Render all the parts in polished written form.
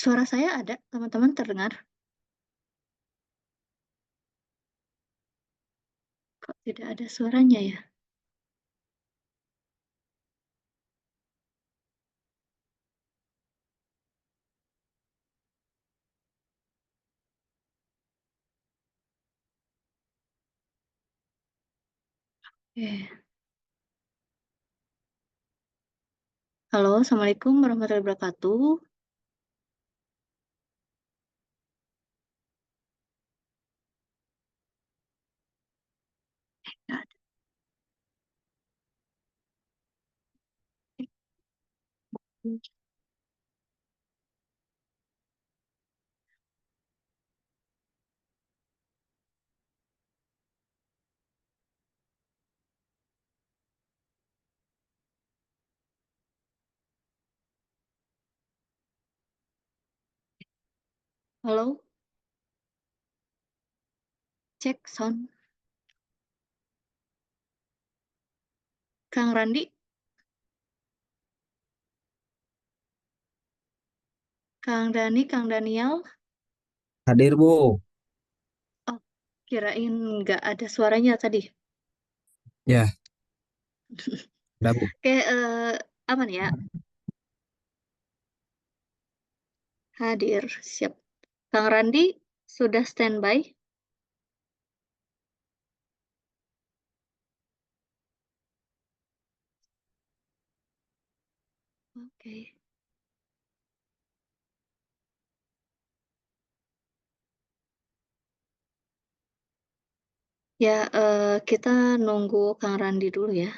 Suara saya ada, teman-teman terdengar? Kok tidak ada suaranya ya? Oke. Halo, Assalamualaikum warahmatullahi wabarakatuh. Nggak ada. Halo, cek sound. Kang Randi, Kang Dani, Kang Daniel. Hadir, Bu. Oh, kirain nggak ada suaranya tadi. Ya, ada, Bu. Oke, aman ya? Hadir, siap. Kang Randi, sudah standby? Oke. Ya, kita nunggu Kang Randi dulu ya.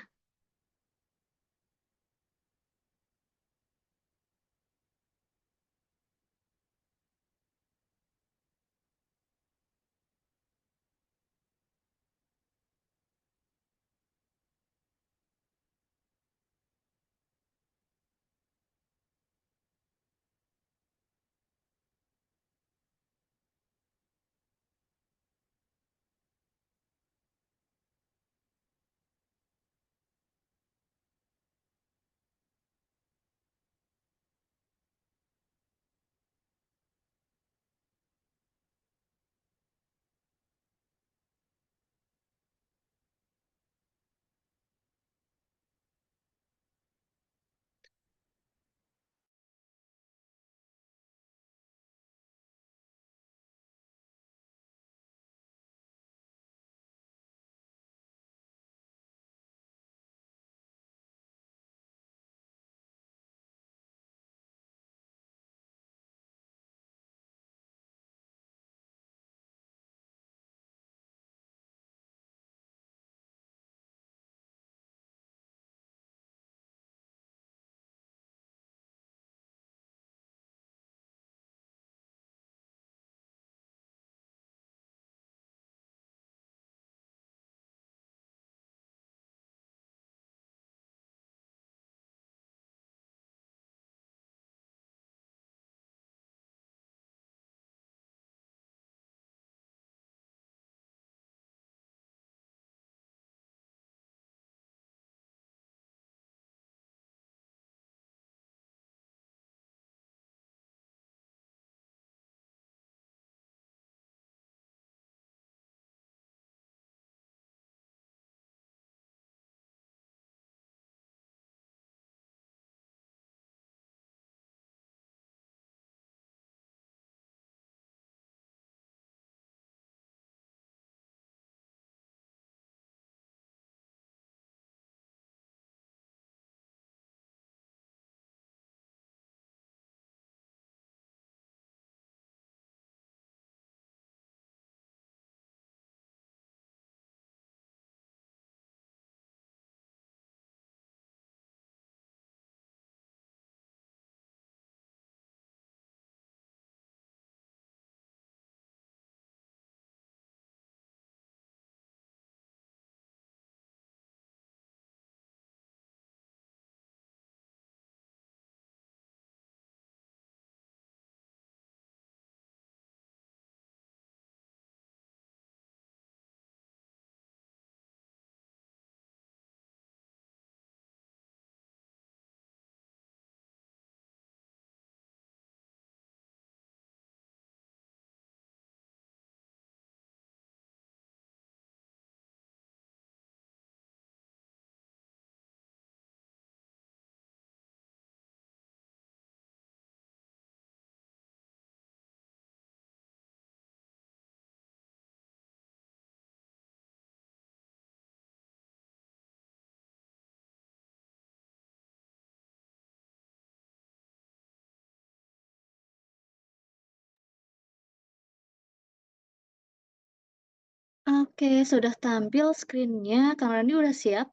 Oke, sudah tampil screen-nya. Kang Randi udah siap?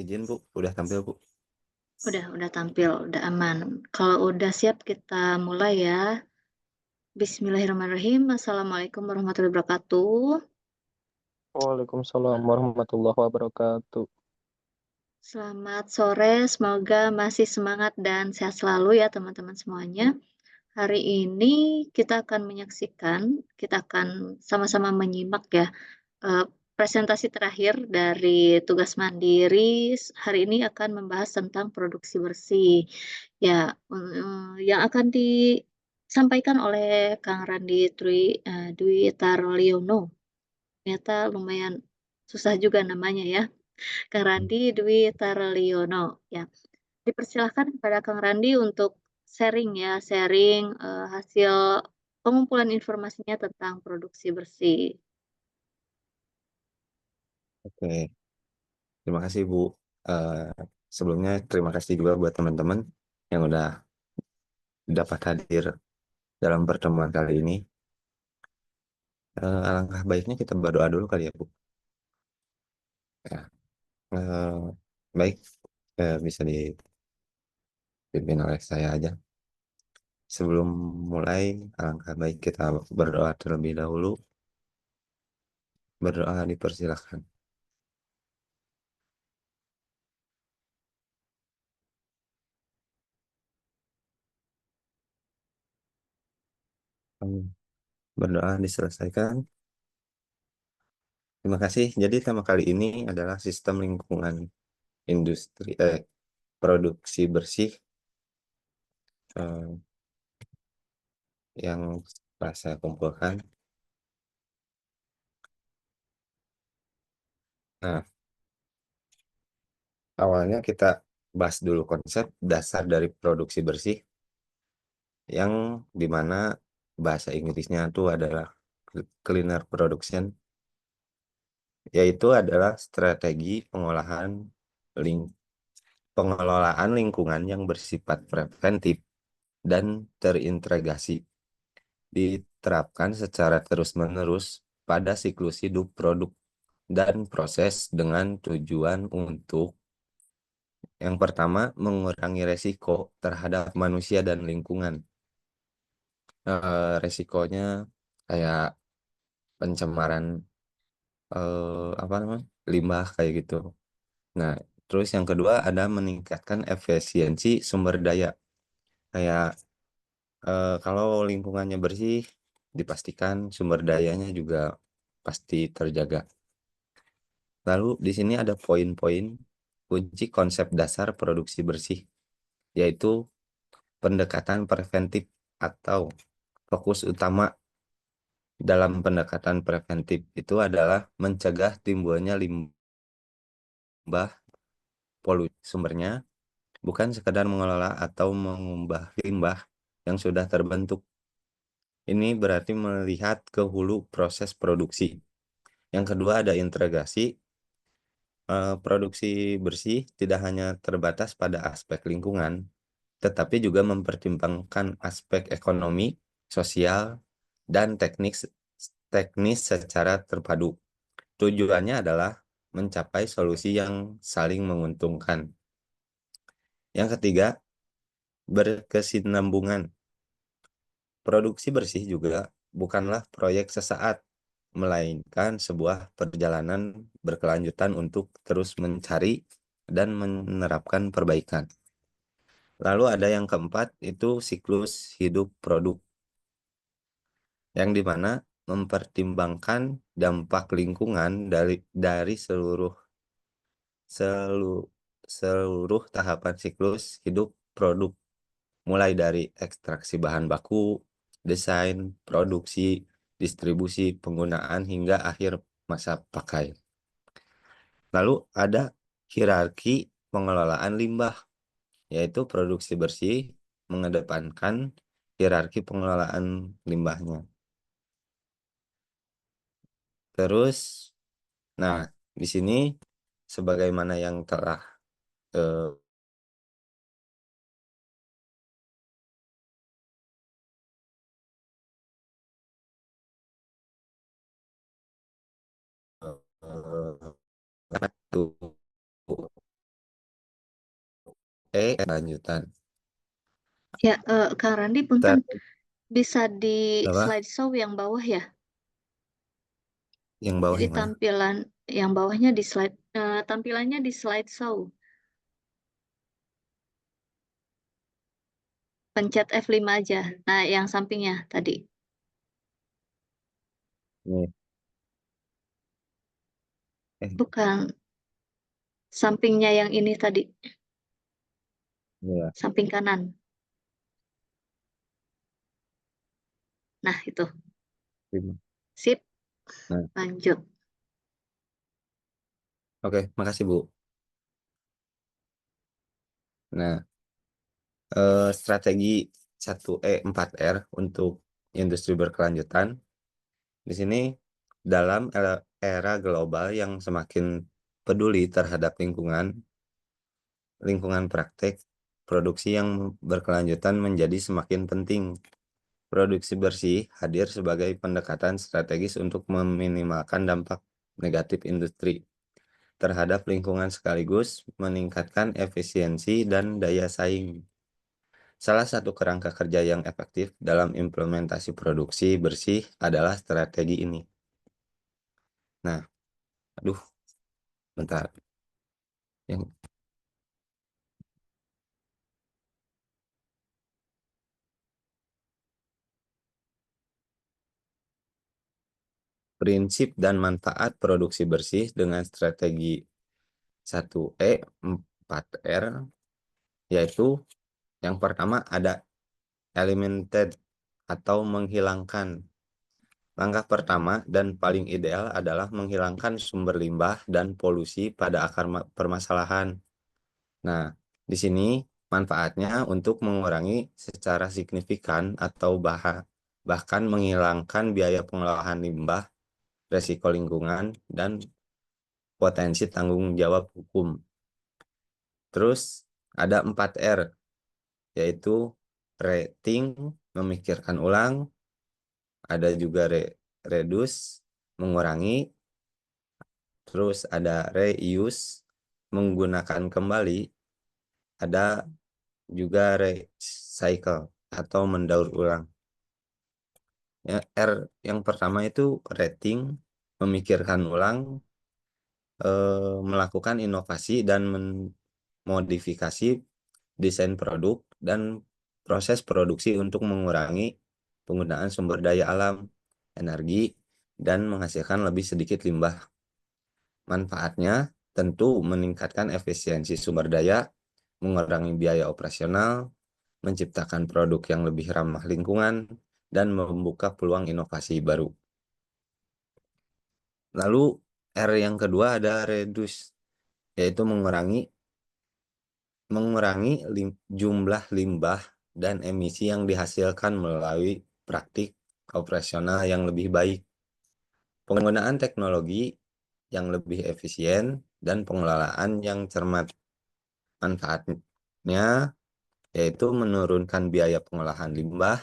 Izin Bu, udah tampil Bu. Udah tampil, udah aman. Kalau udah siap kita mulai ya. Bismillahirrahmanirrahim. Assalamualaikum warahmatullahi wabarakatuh. Waalaikumsalam warahmatullahi wabarakatuh. Selamat sore, semoga masih semangat dan sehat selalu ya teman-teman semuanya. Hari ini kita akan sama-sama menyimak ya eh, presentasi terakhir dari tugas mandiri. Hari ini akan membahas tentang produksi bersih. Ya, yang akan disampaikan oleh Kang Randi Dwi Tarliono. Ternyata lumayan susah juga namanya ya. Kang Randi Dwi Tarliono. Ya, dipersilahkan kepada Kang Randi untuk sharing ya, sharing hasil pengumpulan informasinya tentang produksi bersih. Oke, terima kasih Bu. Eh, Sebelumnya terima kasih juga buat teman-teman yang udah dapat hadir dalam pertemuan kali ini. Alangkah baiknya kita berdoa dulu kali ya Bu. Ya, eh, baik, bisa dipimpin oleh saya aja. Sebelum mulai, alangkah baik kita berdoa terlebih dahulu. Berdoa dipersilahkan. Berdoa diselesaikan. Terima kasih. Jadi tema kali ini adalah sistem lingkungan industri produksi bersih eh, yang telah saya kumpulkan. Nah, awalnya kita bahas dulu konsep dasar dari produksi bersih yang dimana bahasa Inggrisnya itu adalah cleaner production, yaitu adalah strategi ling pengelolaan lingkungan yang bersifat preventif dan terintegrasi, diterapkan secara terus-menerus pada siklus hidup produk dan proses dengan tujuan untuk yang pertama mengurangi resiko terhadap manusia dan lingkungan. Resikonya kayak pencemaran apa namanya limbah kayak gitu. Nah, terus yang kedua ada meningkatkan efisiensi sumber daya. Kayak kalau lingkungannya bersih, dipastikan sumber dayanya juga pasti terjaga. Lalu di sini ada poin-poin kunci konsep dasar produksi bersih, yaitu pendekatan preventif atau fokus utama dalam pendekatan preventif itu adalah mencegah timbulnya limbah polusi sumbernya, bukan sekadar mengelola atau mengubah limbah yang sudah terbentuk. Ini berarti melihat ke hulu proses produksi. Yang kedua ada integrasi. Produksi bersih tidak hanya terbatas pada aspek lingkungan, tetapi juga mempertimbangkan aspek ekonomi, sosial, dan teknis secara terpadu. Tujuannya adalah mencapai solusi yang saling menguntungkan. Yang ketiga, berkesinambungan. Produksi bersih juga bukanlah proyek sesaat, melainkan sebuah perjalanan berkelanjutan untuk terus mencari dan menerapkan perbaikan. Lalu ada yang keempat, itu siklus hidup produk, yang dimana mempertimbangkan dampak lingkungan dari seluruh seluruh tahapan siklus hidup produk, mulai dari ekstraksi bahan baku, desain, produksi, distribusi, penggunaan hingga akhir masa pakai. Lalu ada hierarki pengelolaan limbah, yaitu produksi bersih mengedepankan hierarki pengelolaan limbahnya. Terus, nah, di sini sebagaimana yang telah eh, satu lanjutan. Ya, Kang Randi, punten, Ter- bisa di apa? slideshow yang bawah ya. Yang bawah Jadi yang mana? tampilan yang bawahnya di tampilannya di slideshow. Pencet F5 aja. Nah, yang sampingnya tadi. Nih. Bukan, sampingnya yang ini tadi, Ya. samping kanan. Nah, itu. Sip, Nah, lanjut. oke, makasih Bu. Nah, strategi 1E4R untuk industri berkelanjutan di sini dalam era global yang semakin peduli terhadap lingkungan praktek, produksi yang berkelanjutan menjadi semakin penting. Produksi bersih hadir sebagai pendekatan strategis untuk meminimalkan dampak negatif industri terhadap lingkungan sekaligus meningkatkan efisiensi dan daya saing. Salah satu kerangka kerja yang efektif dalam implementasi produksi bersih adalah strategi ini. Nah, aduh, bentar. Yang prinsip dan manfaat produksi bersih dengan strategi 1E 4R, yaitu yang pertama ada eliminated atau menghilangkan. Langkah pertama dan paling ideal adalah menghilangkan sumber limbah dan polusi pada akar permasalahan. Nah, di sini manfaatnya untuk mengurangi secara signifikan atau bahkan menghilangkan biaya pengolahan limbah, resiko lingkungan, dan potensi tanggung jawab hukum. Terus ada 4R, yaitu rating, memikirkan ulang, ada juga reduce, mengurangi, terus ada reuse, menggunakan kembali, ada juga recycle atau mendaur ulang. Ya, R yang pertama itu rating, memikirkan ulang, melakukan inovasi dan modifikasi desain produk dan proses produksi untuk mengurangi penggunaan sumber daya alam, energi, dan menghasilkan lebih sedikit limbah. Manfaatnya tentu meningkatkan efisiensi sumber daya, mengurangi biaya operasional, menciptakan produk yang lebih ramah lingkungan, dan membuka peluang inovasi baru. Lalu R yang kedua ada reduce, yaitu mengurangi jumlah limbah dan emisi yang dihasilkan melalui praktik operasional yang lebih baik. Penggunaan teknologi yang lebih efisien dan pengelolaan yang cermat. Manfaatnya yaitu menurunkan biaya pengolahan limbah,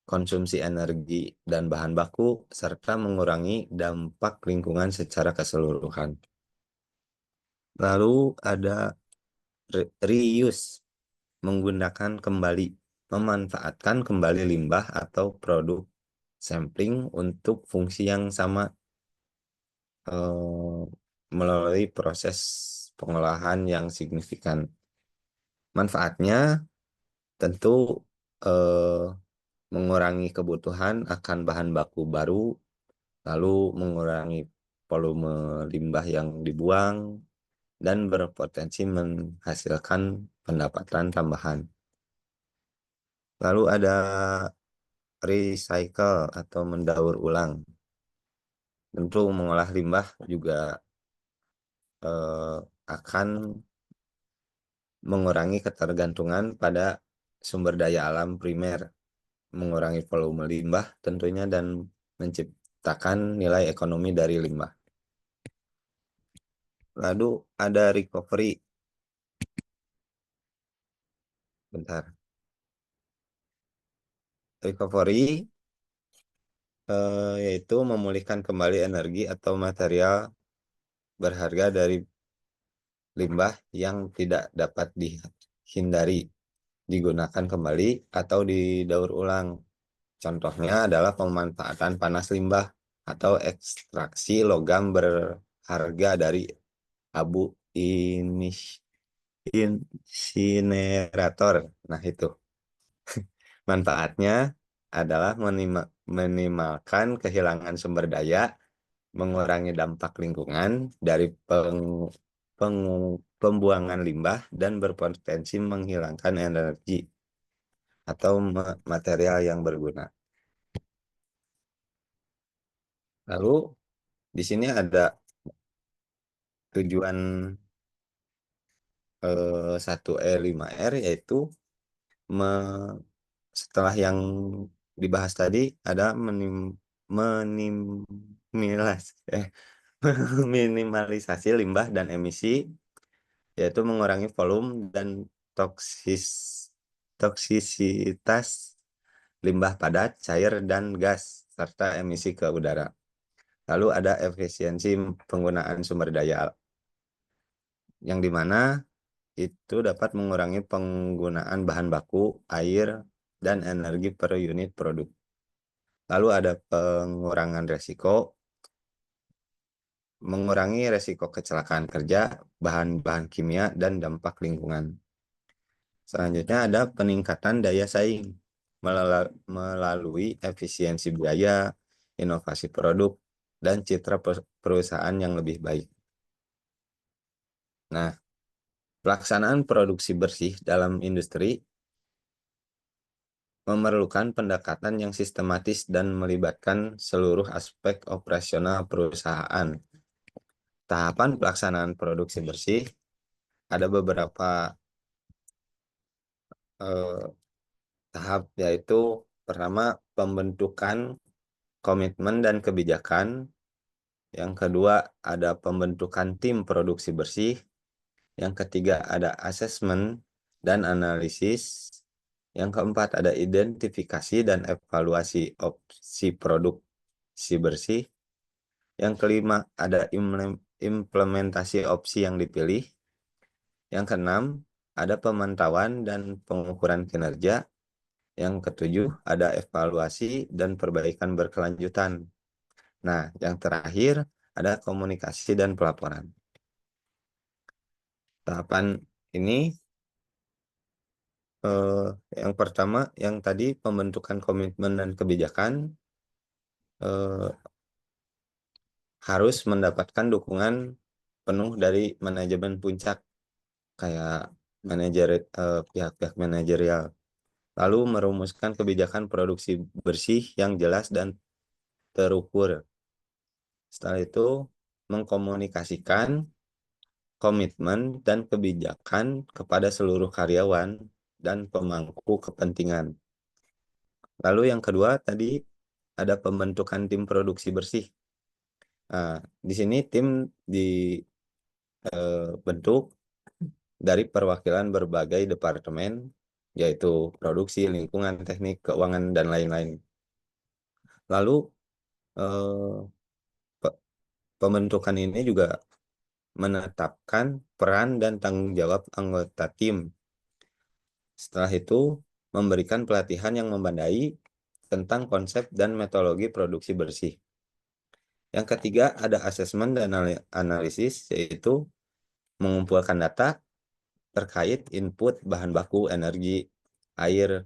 konsumsi energi dan bahan baku, serta mengurangi dampak lingkungan secara keseluruhan. Lalu ada reuse, menggunakan kembali, memanfaatkan kembali limbah atau produk sampling untuk fungsi yang sama melalui proses pengolahan yang signifikan. Manfaatnya tentu eh, mengurangi kebutuhan akan bahan baku baru, lalu mengurangi volume limbah yang dibuang, dan berpotensi menghasilkan pendapatan tambahan. Lalu ada recycle atau mendaur ulang. Tentu mengolah limbah juga akan mengurangi ketergantungan pada sumber daya alam primer, mengurangi volume limbah tentunya, dan menciptakan nilai ekonomi dari limbah. Lalu ada recovery. Bentar. Recovery yaitu memulihkan kembali energi atau material berharga dari limbah yang tidak dapat dihindari, digunakan kembali atau didaur ulang. Contohnya adalah pemanfaatan panas limbah atau ekstraksi logam berharga dari abu insinerator. Nah, itu manfaatnya adalah minimalkan kehilangan sumber daya, mengurangi dampak lingkungan dari pembuangan limbah, dan berpotensi menghilangkan energi atau material yang berguna. Lalu di sini ada tujuan 1E5R, yaitu setelah yang dibahas tadi ada minimalisasi limbah dan emisi, yaitu mengurangi volume dan toksisitas limbah padat, cair, dan gas, serta emisi ke udara. Lalu ada efisiensi penggunaan sumber daya, yang dimana itu dapat mengurangi penggunaan bahan baku, air, dan energi per unit produk. Lalu ada pengurangan resiko, mengurangi resiko kecelakaan kerja, bahan-bahan kimia, dan dampak lingkungan. Selanjutnya ada peningkatan daya saing melalui efisiensi biaya, inovasi produk, dan citra perusahaan yang lebih baik. Nah, pelaksanaan produksi bersih dalam industri memerlukan pendekatan yang sistematis dan melibatkan seluruh aspek operasional perusahaan. Tahapan pelaksanaan produksi bersih ada beberapa tahap, yaitu pertama pembentukan komitmen dan kebijakan, yang kedua ada pembentukan tim produksi bersih, yang ketiga ada asesmen dan analisis, yang keempat ada identifikasi dan evaluasi opsi produksi bersih, yang kelima ada implementasi opsi yang dipilih, yang keenam ada pemantauan dan pengukuran kinerja, yang ketujuh ada evaluasi dan perbaikan berkelanjutan. Nah, yang terakhir ada komunikasi dan pelaporan. Tahapan ini yang pertama, yang tadi pembentukan komitmen dan kebijakan harus mendapatkan dukungan penuh dari manajemen puncak, kayak pihak-pihak manajerial. Lalu merumuskan kebijakan produksi bersih yang jelas dan terukur. Setelah itu mengkomunikasikan komitmen dan kebijakan kepada seluruh karyawan dan pemangku kepentingan. Lalu yang kedua tadi ada pembentukan tim produksi bersih. Nah, di sini tim dibentuk dari perwakilan berbagai departemen, yaitu produksi, lingkungan, teknik, keuangan, dan lain-lain. Lalu pembentukan ini juga menetapkan peran dan tanggung jawab anggota tim. Setelah itu, memberikan pelatihan yang memadai tentang konsep dan metodologi produksi bersih. Yang ketiga, ada asesmen dan analisis, yaitu mengumpulkan data terkait input bahan baku, energi, air,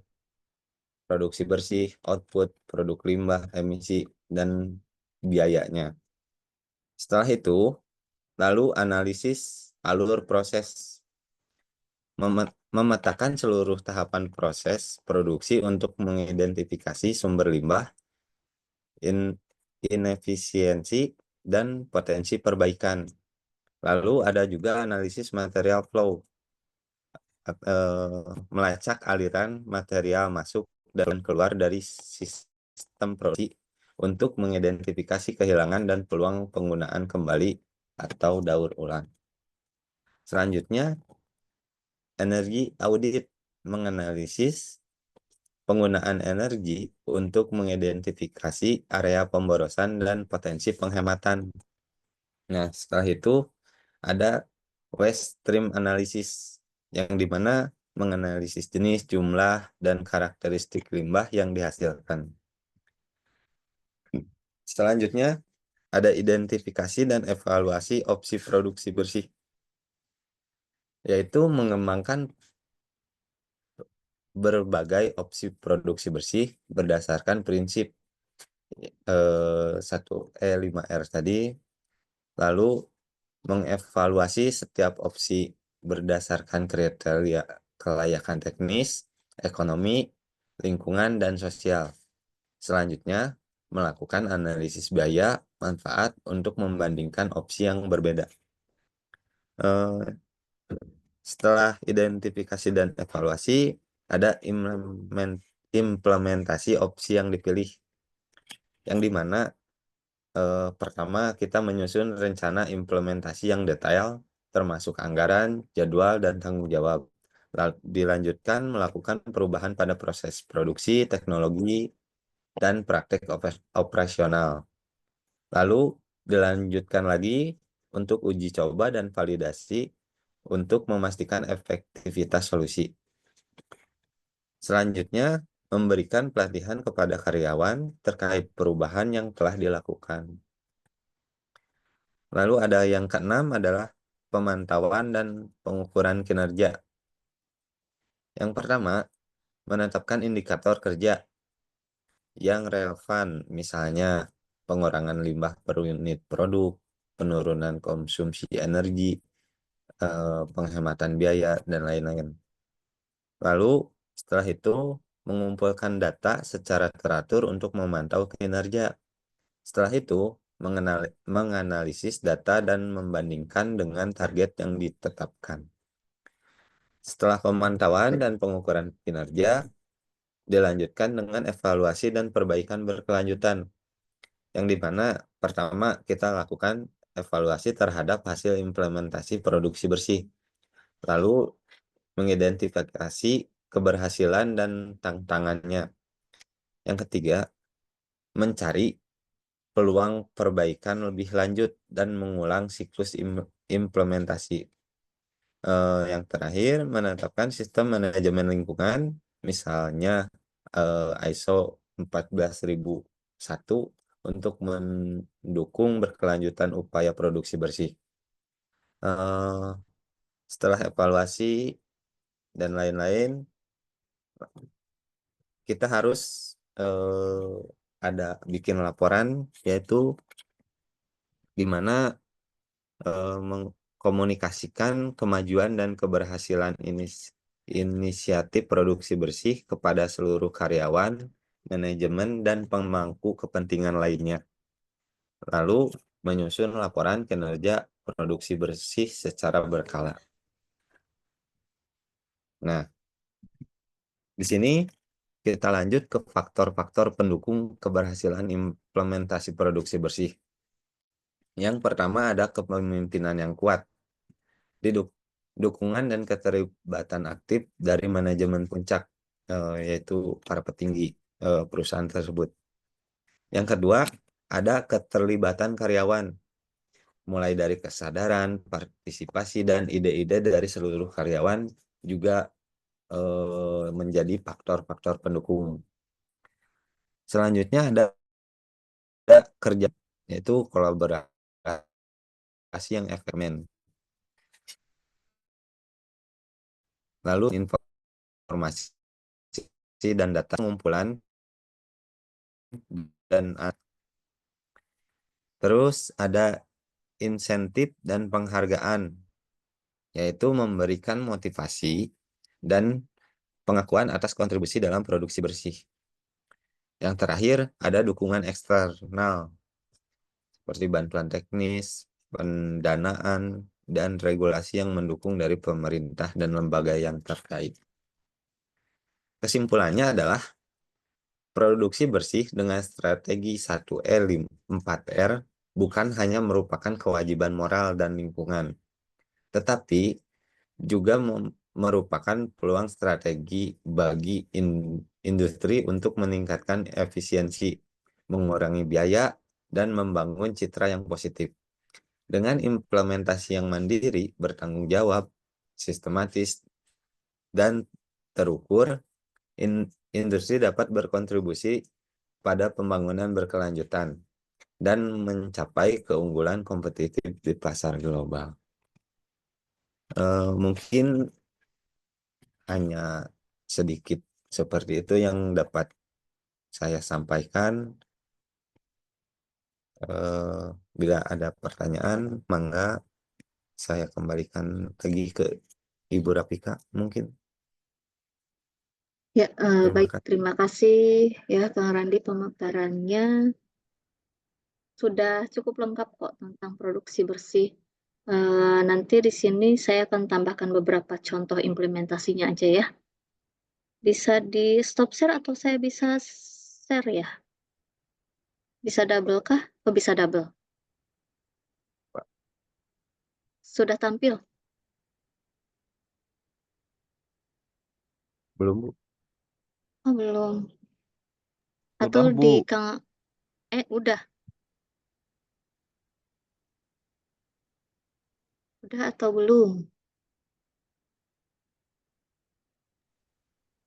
produksi bersih, output, produk limbah, emisi, dan biayanya. Setelah itu, lalu analisis alur proses, memetakan seluruh tahapan proses produksi untuk mengidentifikasi sumber limbah, inefisiensi, dan potensi perbaikan. Lalu ada juga analisis material flow, melacak aliran material masuk dan keluar dari sistem produksi untuk mengidentifikasi kehilangan dan peluang penggunaan kembali atau daur ulang. Selanjutnya, energi audit, menganalisis penggunaan energi untuk mengidentifikasi area pemborosan dan potensi penghematan. Nah, setelah itu ada waste stream analysis, yang dimana menganalisis jenis, jumlah, dan karakteristik limbah yang dihasilkan. Selanjutnya, ada identifikasi dan evaluasi opsi produksi bersih, yaitu mengembangkan berbagai opsi produksi bersih berdasarkan prinsip 1E5R tadi, lalu mengevaluasi setiap opsi berdasarkan kriteria kelayakan teknis, ekonomi, lingkungan, dan sosial. Selanjutnya, melakukan analisis biaya manfaat untuk membandingkan opsi yang berbeda. Setelah identifikasi dan evaluasi, ada implementasi opsi yang dipilih, yang dimana pertama kita menyusun rencana implementasi yang detail, termasuk anggaran, jadwal, dan tanggung jawab. Dilanjutkan melakukan perubahan pada proses produksi, teknologi, dan praktek operasional. Lalu dilanjutkan lagi untuk uji coba dan validasi untuk memastikan efektivitas solusi. Selanjutnya, memberikan pelatihan kepada karyawan terkait perubahan yang telah dilakukan. Lalu ada yang keenam adalah pemantauan dan pengukuran kinerja. Yang pertama, menetapkan indikator kerja yang relevan, misalnya pengurangan limbah per unit produk, penurunan konsumsi energi, penghematan biaya, dan lain-lain. Lalu setelah itu mengumpulkan data secara teratur untuk memantau kinerja. Setelah itu menganalisis data dan membandingkan dengan target yang ditetapkan. Setelah pemantauan dan pengukuran kinerja, dilanjutkan dengan evaluasi dan perbaikan berkelanjutan, yang dimana pertama kita lakukan evaluasi terhadap hasil implementasi produksi bersih, lalu mengidentifikasi keberhasilan dan tantangannya. Yang ketiga, mencari peluang perbaikan lebih lanjut dan mengulang siklus implementasi. Yang terakhir, menetapkan sistem manajemen lingkungan, misalnya ISO 14001 untuk mendukung berkelanjutan upaya produksi bersih. Setelah evaluasi dan lain-lain, kita harus ada bikin laporan, yaitu di mana mengkomunikasikan kemajuan dan keberhasilan inisiatif produksi bersih kepada seluruh karyawan, manajemen, dan pemangku kepentingan lainnya. Lalu menyusun laporan kinerja produksi bersih secara berkala. Nah, di sini kita lanjut ke faktor-faktor pendukung keberhasilan implementasi produksi bersih. Yang pertama ada kepemimpinan yang kuat, dukungan dan keterlibatan aktif dari manajemen puncak, yaitu para petinggi perusahaan tersebut. Yang kedua, ada keterlibatan karyawan, mulai dari kesadaran, partisipasi, dan ide-ide dari seluruh karyawan juga menjadi faktor-faktor pendukung. Selanjutnya ada kerja, yaitu kolaborasi yang efektif. Lalu informasi dan data pengumpulan dan terus ada insentif dan penghargaan, yaitu memberikan motivasi dan pengakuan atas kontribusi dalam produksi bersih. Yang terakhir ada dukungan eksternal seperti bantuan teknis, pendanaan, dan regulasi yang mendukung dari pemerintah dan lembaga yang terkait. Kesimpulannya adalah produksi bersih dengan strategi 1E4R bukan hanya merupakan kewajiban moral dan lingkungan, tetapi juga merupakan peluang strategi bagi industri untuk meningkatkan efisiensi, mengurangi biaya, dan membangun citra yang positif. Dengan implementasi yang mandiri, bertanggung jawab, sistematis, dan terukur, industri dapat berkontribusi pada pembangunan berkelanjutan dan mencapai keunggulan kompetitif di pasar global. Mungkin hanya sedikit seperti itu yang dapat saya sampaikan. Bila ada pertanyaan, mangga saya kembalikan lagi ke Ibu Rafika mungkin. Ya, Terima baik, kasih. terima kasih ya Kang Randi, pemaparannya sudah cukup lengkap kok tentang produksi bersih. Nanti di sini saya akan tambahkan beberapa contoh implementasinya aja ya. Bisa di stop share atau saya bisa share ya? Bisa double kah? Oh, bisa double. Sudah tampil? Belum, Bu? Oh, belum. Sudah, Atau Bu. di Kang udah. Udah atau belum?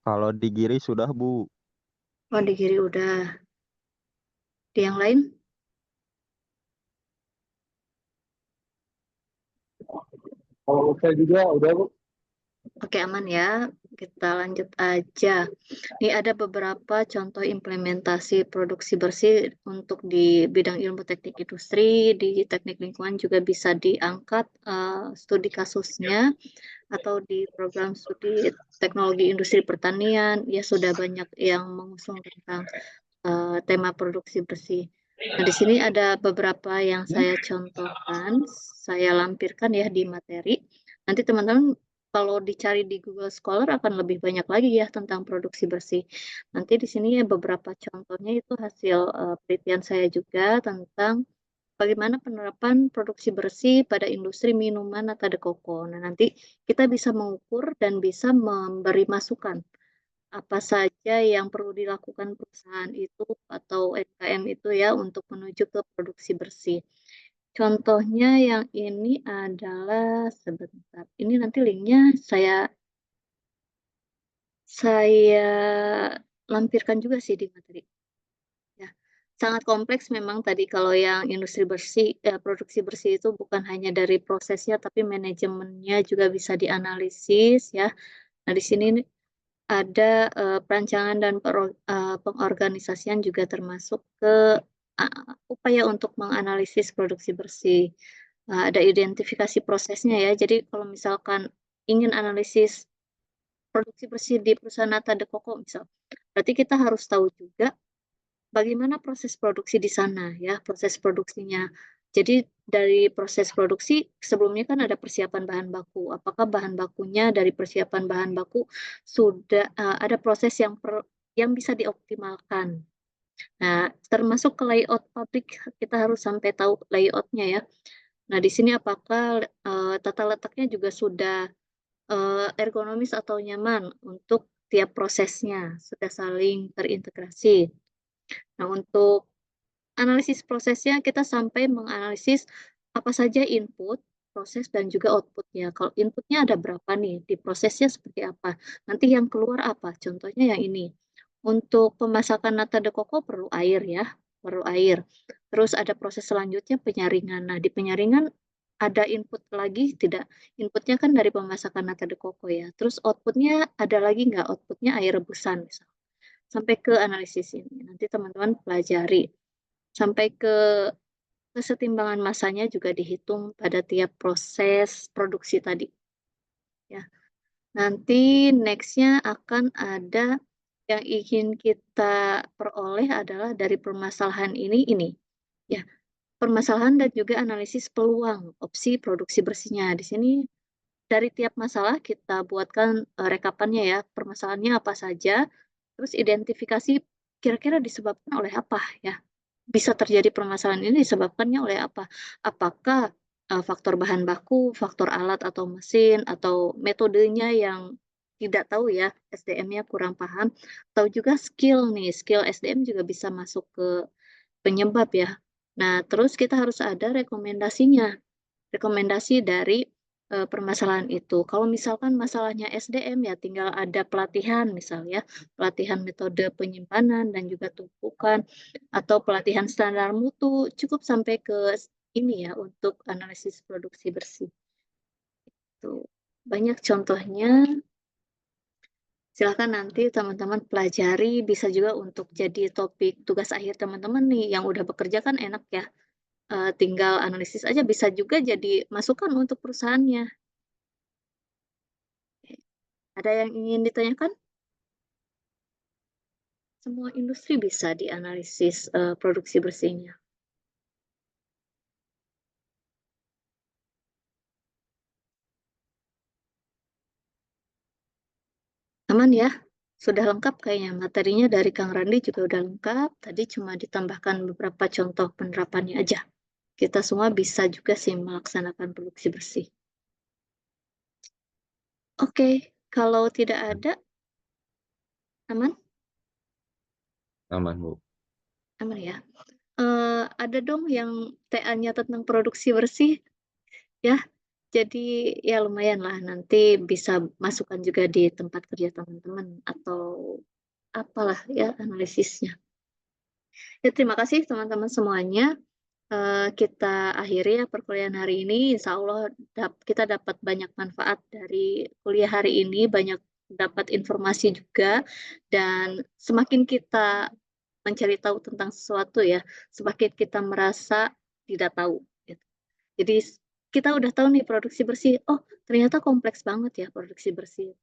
Kalau di Giri sudah, Bu. Oh, di kiri udah. Di yang lain? Kalau saya juga udah, Bu. Oke, aman ya. Kita lanjut aja. Ini ada beberapa contoh implementasi produksi bersih untuk di bidang ilmu teknik industri, di teknik lingkungan juga bisa diangkat studi kasusnya, atau di program studi teknologi industri pertanian, ya sudah banyak yang mengusung tentang tema produksi bersih. Nah, di sini ada beberapa yang saya contohkan, saya lampirkan ya di materi. Nanti teman-teman kalau dicari di Google Scholar akan lebih banyak lagi ya tentang produksi bersih. Nanti di sini ya beberapa contohnya itu hasil penelitian saya juga tentang bagaimana penerapan produksi bersih pada industri minuman Nata de Coco. Nah, nanti kita bisa mengukur dan bisa memberi masukan apa saja yang perlu dilakukan perusahaan itu atau UMKM itu ya untuk menuju ke produksi bersih. Contohnya yang ini adalah sebentar. Ini nanti linknya saya lampirkan juga sih di materi. Ya, sangat kompleks memang tadi kalau yang industri bersih, produksi bersih itu bukan hanya dari prosesnya tapi manajemennya juga bisa dianalisis ya. Nah, di sini ada perancangan dan pengorganisasian juga termasuk ke upaya untuk menganalisis produksi bersih. Ada identifikasi prosesnya ya. Jadi kalau misalkan ingin analisis produksi bersih di perusahaan Nata de Coco misal, berarti kita harus tahu juga bagaimana proses produksi di sana ya, proses produksinya. Jadi dari proses produksi sebelumnya kan ada persiapan bahan baku. Apakah bahan bakunya dari persiapan bahan baku sudah ada proses yang bisa dioptimalkan. Nah, termasuk ke layout pabrik kita harus sampai tahu layoutnya ya. Nah, di sini apakah tata letaknya juga sudah ergonomis atau nyaman untuk tiap prosesnya, sudah saling terintegrasi. Nah, untuk analisis prosesnya kita sampai menganalisis apa saja input, proses, dan juga outputnya. Kalau inputnya ada berapa nih, di prosesnya seperti apa, nanti yang keluar apa, contohnya yang ini. Untuk pemasakan nata de coco perlu air ya, perlu air. Terus ada proses selanjutnya penyaringan. Nah, di penyaringan ada input lagi tidak? Inputnya kan dari pemasakan nata de coco ya. Terus outputnya ada lagi nggak? Outputnya air rebusan misal. Sampai ke analisis ini. Nanti teman-teman pelajari sampai ke kesetimbangan masanya juga dihitung pada tiap proses produksi tadi. Ya, nanti nextnya akan ada yang ingin kita peroleh adalah dari permasalahan ini. Ya, permasalahan dan juga analisis peluang opsi produksi bersihnya. Di sini dari tiap masalah kita buatkan rekapannya ya, permasalahannya apa saja, terus identifikasi kira-kira disebabkan oleh apa ya. Bisa terjadi permasalahan ini disebabkannya oleh apa? Apakah faktor bahan baku, faktor alat atau mesin, atau metodenya yang tidak tahu ya, SDM-nya kurang paham, atau juga skill nih, skill SDM juga bisa masuk ke penyebab ya. Nah, terus kita harus ada rekomendasinya, rekomendasi dari permasalahan itu. Kalau misalkan masalahnya SDM ya tinggal ada pelatihan misalnya, pelatihan metode penyimpanan dan juga tumpukan, atau pelatihan standar mutu, cukup sampai ke ini ya, untuk analisis produksi bersih. Tuh, banyak contohnya. Silahkan nanti teman-teman pelajari, bisa juga untuk jadi topik tugas akhir teman-teman nih, yang udah bekerja kan enak ya, tinggal analisis aja, bisa juga jadi masukan untuk perusahaannya. Ada yang ingin ditanyakan? Semua industri bisa dianalisis produksi bersihnya. Aman ya? Sudah lengkap kayaknya. Materinya dari Kang Randi juga udah lengkap. Tadi cuma ditambahkan beberapa contoh penerapannya aja. Kita semua bisa juga sih melaksanakan produksi bersih. Oke, kalau tidak ada, aman? Aman, Bu. Aman ya. Ada dong yang TA-nya tentang produksi bersih ya. Jadi ya lumayan lah, nanti bisa masukkan juga di tempat kerja teman-teman atau apalah ya analisisnya. Ya, terima kasih teman-teman semuanya. Kita akhiri ya perkuliahan hari ini. Insya Allah kita dapat banyak manfaat dari kuliah hari ini, banyak dapat informasi juga, dan semakin kita mencari tahu tentang sesuatu ya, semakin kita merasa tidak tahu. Gitu. Jadi kita udah tahu nih produksi bersih, oh ternyata kompleks banget ya produksi bersih.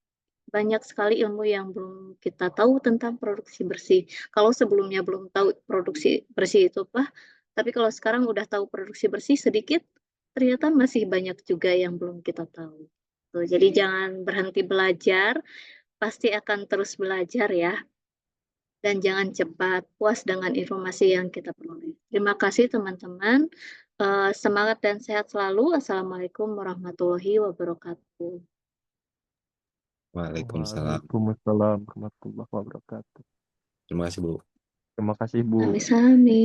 Banyak sekali ilmu yang belum kita tahu tentang produksi bersih. Kalau sebelumnya belum tahu produksi bersih itu apa, tapi kalau sekarang udah tahu produksi bersih sedikit, ternyata masih banyak juga yang belum kita tahu. Tuh, jadi jangan berhenti belajar, pasti akan terus belajar ya. Dan jangan cepat puas dengan informasi yang kita peroleh. Terima kasih teman-teman. Semangat dan sehat selalu. Assalamualaikum warahmatullahi wabarakatuh. Waalaikumsalam. Waalaikumsalam warahmatullahi wabarakatuh. Terima kasih, Bu. Terima kasih, Bu. Sami-sami.